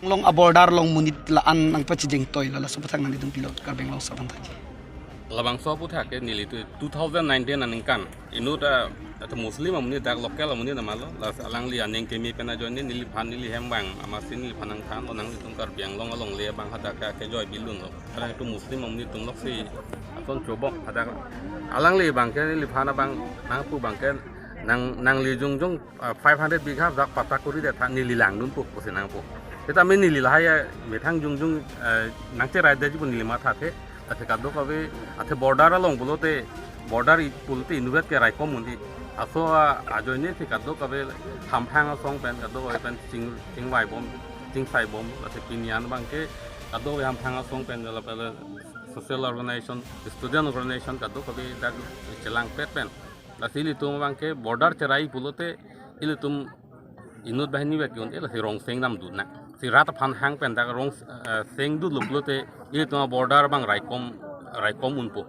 long abordar long munit laan ang pachijeng toy lala sa patang nanditong pilot karbeng long sa pantaji. Labang so puta ke nili tu 2019 aning kan inut atau muslim amuni dak lokal amuni namalo las alang li aning kemi pena join nili pan nili hembang amasin nili panang kan onang li tungkar biang long along le bang hada ke joy bilun lo karena itu muslim amuni tung lok si aton coba hada alang li bang ke nili pana bang nang pu bang ke nang li jung 500 bigha dak patakuri de tan nili lang dun pu kusi nang pu kita min nili lahaya metang jung nang cerai de jipun nili mata the ate kaddo kabe ate border along bulote border pulte inuvet ke raikom mundi aso ajoine te kaddo kabe hamphang song pen kaddo pen ching wai bom ching sai bom ate pinian bangke kaddo hamphang song pen la pele social organization student organization kaddo kabe dak chelang pet pen lasili tum bangke border cherai bulote ile tum inut bahini vet yon ele rong seng nam du na si rat phan hang pen dak rong seng du luplote ile tum border bang raikom unpo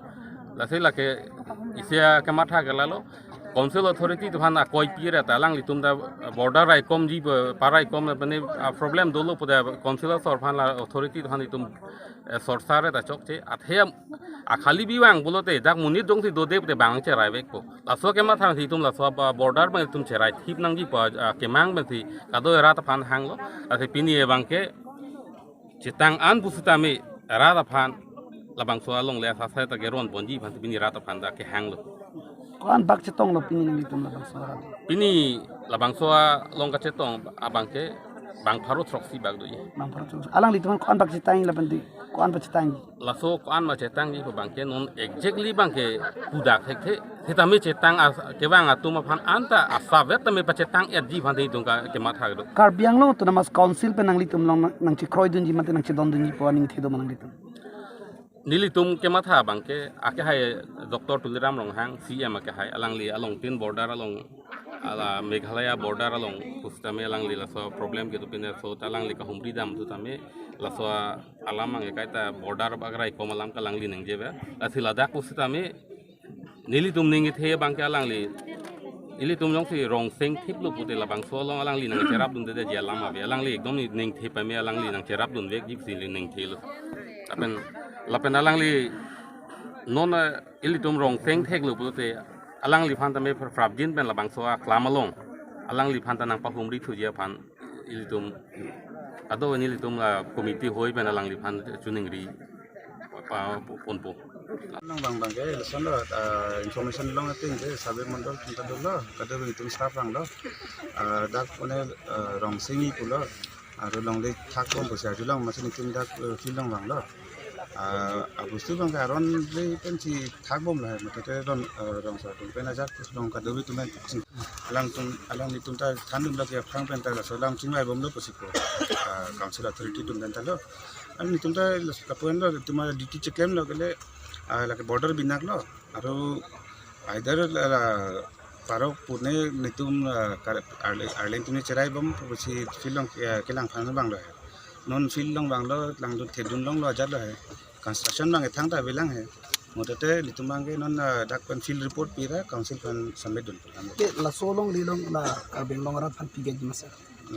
lasai lake isia ke matha gelalo council authority tu phan akoi pira talang li tum da border raikom ji parai kom bane problem dolo poda council sor phan la authority tu phan tum sorsare ta chokche athe akhali biwang bulote dak munit dong si dode te bang che rai vek po laso ke matha thi tum la so border bang tum che rai thip nang ji pa ke mang bang thi kado rat phan hang lo ate pini e bang ke chitang an busuta me rat phan labang so along le sa ta geron bonji phan pini rat phan da ke hang lo Kuan bak cetong lo pinin nanditong labang sa pini labang so long ka chetong abang ke bang pharo troksi bag do ye bang para alang litong kuan bak cetang laban di kuan bak cetang laso kuan ma chetang ji bang ke non exactly bang ke pudak the theta me chetang ke bang atuma phan anta asavet me pa chetang et ji phan dei tung ka ke matha do karbiang long to namas council pe nang litum long nang chikroy dun ji mate nang chidon dun ji po aning thido manang litum nili tum ke matha bang ke ake hai dr tuliram long hang cm ake hai alang li along tin border along ala meghalaya border along pustame alang li la so problem ke tu pine so talang li ka humri dam tu tame la so alamang e kaita border bagrai komalam ka lang li nang jebe asi ladak pustame nili tum ningi the bang ke alang li ili tum long si rong seng thip lu pute la bang so long alang li nang cherap dun de je lama be alang li ekdom ni ning thi pa me alang li nang cherap dun vek jip si li ning thi lu apen lapen alang li non ili tum rong seng thek lu pute alang li phan ta me frap jin pen la bang so klamalong alang li phan ta nang pa hum ri thu je phan ili tum ado ni li tum la committee hoi pen alang li phan chuning ri pa pon po Long bang ke leson lo information long ating ke sabe mandol kita dulu kada begitu staff lang lo dak one rong singi pulo aro long le thak kom bosia julang masih nitim dak film bang lo agustu bang ke aron le penci thak bom lah mate ron rong sa tung pena jat long kada begitu men alang nitum ta thandum lo ke phang pen ta lo lang chingai bom lo posiko council authority tum dan ta lo ani nitum ta lapuan lo tuma duty check lo gele like border binak lo aro either paro pune nitum arlen tuni cerai bom besi filong kelang phang bang lo non filong bang lo lang du thedun long lo ajat lo hai construction bang thang ta belang hai motate nitum bang ke non dak pen field report pira council pen submit dun ke la solong lilong la karbeng long rat phan pige ji masa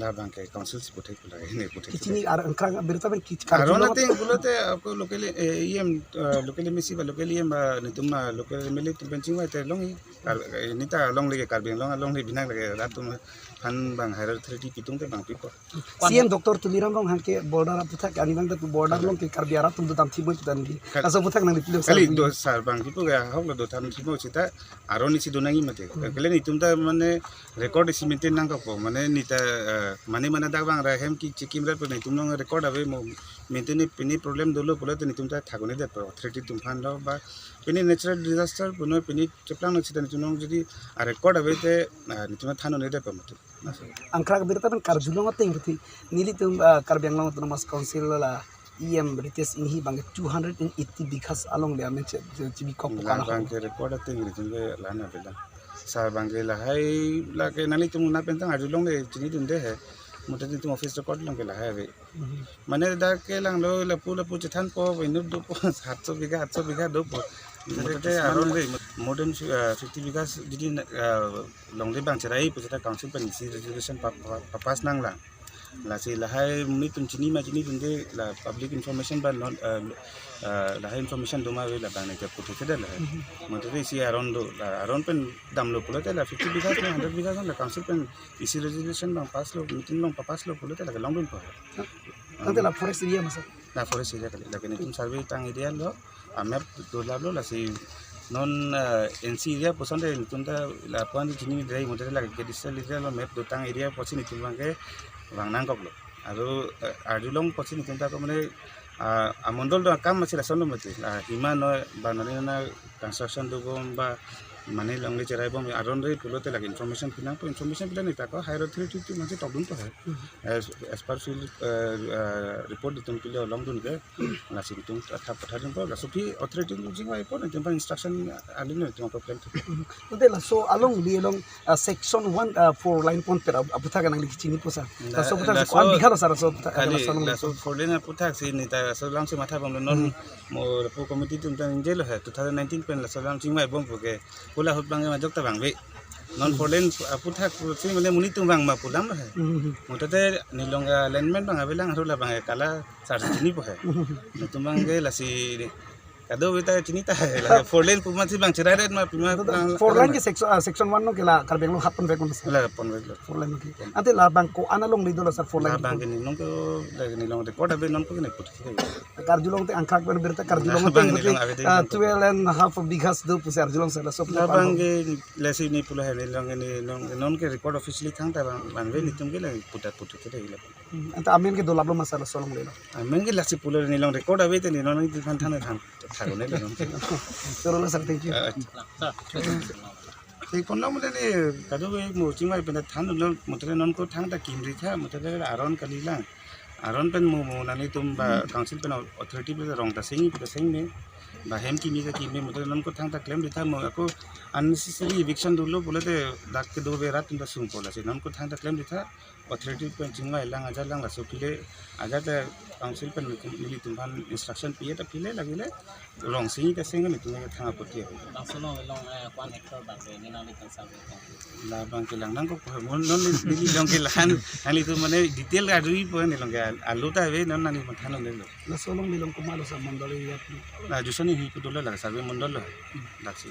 la bang ke council putai pula ne putai kichini ar angkrang berita ben kich karona te bulote aku lokali lokali misi ba lokali nitum lokali meli tu bencing wa te long ini ta long lege karbeng long le binang lege ratum pan bang hairar 30 pitung te bang pipo CM Dr. Tuliram long hangke border puthak ani bang tu border long ke karbiara tum tu tam thiboi tu dan di asa puthak nang dipilo kali do sar bang pipo ga hok lo do tam thimo chita aroni si donangi mate kale ni tum ta mane record si maintain nang ko mane ni ta mane dak bang ra hem ki chikim ra pe ni tum nang record ave mo maintain pini problem dolo pula te ni tum ta thagone de pro 30 tum fan lo ba pini natural disaster puno pini cheplang no chita ni tum jodi record ave te ni tum thano ne de pamatu angkrang berita ben karjulong ateng ruti nili tum karbeng long tu namas council la em brites inhi bang 280 bighas along le amen chibi kok kana bang ke record ate ni tum le lana bela sa bang ke la hai la ke nani tum na pentang ajulong le chini dun de hai mote tum office record long ke la hai ve mane da ke lang lo la pu chethan po inu do po 700 bighah do po mote aron le modern 50 bighas didi long le bang cherai pu council pen isi resolution papas nang lang लासी लाहाय मुनि तुम चिनी मा चिनी तुमदे ला public information बा non लाहाय information दुमा वे ला बांगने के पुटे थे ला मतलब इसी अराउंड पेन दाम लो पुले ला 50 बीघा में 100 बीघा ला काउंसिल पेन इसी रेजोल्यूशन ला पास लो मीटिंग लो पास लो पुले ला लॉन्ग पे nanti la forest area masa la forest area kali lakin itu survey tang area lo map dolar lo la si non NC area posonde tunda la pan jini dai model la ke disal area lo map do tang area posin itu bangke bang nangkop lo aru arjulong posin tunda ko mane amondol do kam masih la sono mati la hima no banari na construction do ba mane longle cerai bom aron re pulote lagi information pinang po information pila ni tako higher authority tu masih tobun to hai as per field report ditum pila long dun ke la situng atha patharin po la sopi authority tu jingwa ipo na tempa instruction alin tu problem tu nanti la so along li along section 1 for line point per aputha kan ngi chini posa la so puta kwan bigha lo sara so kali la so for line aputha si ni ta so lang se matha bom non mo po committee tu ta injel hai 2019 pen la so lang jingwa bom po ke pula hut bang ma jok ta bang be non for line aputha si mane muni tu bang ma pulam hai mutate nilong alignment bang abelang haru la bang kala sar chini po hai tu bang ge la si kado beta chini ta hai la for line puma si bang cerai red ma puma for line ke section 1 no ke la karbeng lo happen vekon la pon ve for line ke nanti la bang ko analong li dolo sar for line bang ni nong ko la ni long record abe non ko ne put karjulong te angkak ber berta karjulong te 12.5 bighas do pusar julong sala so la bang ge lesi ni pula hai ni non ke record officially thang ta bang ve ni tum ge la put ke la anta amen ke do lablo masala solong le amen ge lasi pula ni long record abe te ni non ni than than thago ne la soro la sar thank you সেই কোন মতে নি কাদো মো Cheema pen থান non মতে non ko thang ta kim ri tha mate aron kalila aron pen mo nani tum ba council pen authority pe rong ta sing ne ba hem ki mi mate non ko thang ta claim ri tha mo ako unnecessary eviction dulo bolete dak ke do berat tum ta sung pola se non ko thang ta claim ri tha authority pen chingwa lang aja lang la so pile aja ta council pen mili tum ban instruction piye ta pile lagile rong sing ta sing ni tum thang apoti Langsung long 1 hectare bang ni na ni kan sabe la bang ke lang nang ko mon non ni long ke lan ali tu mane detail ga dui po ni long ke alu ta ve non nani thano le lo la solong milong ko malo sa mandali ya la jusoni hi ko dole la sarve mondol la la si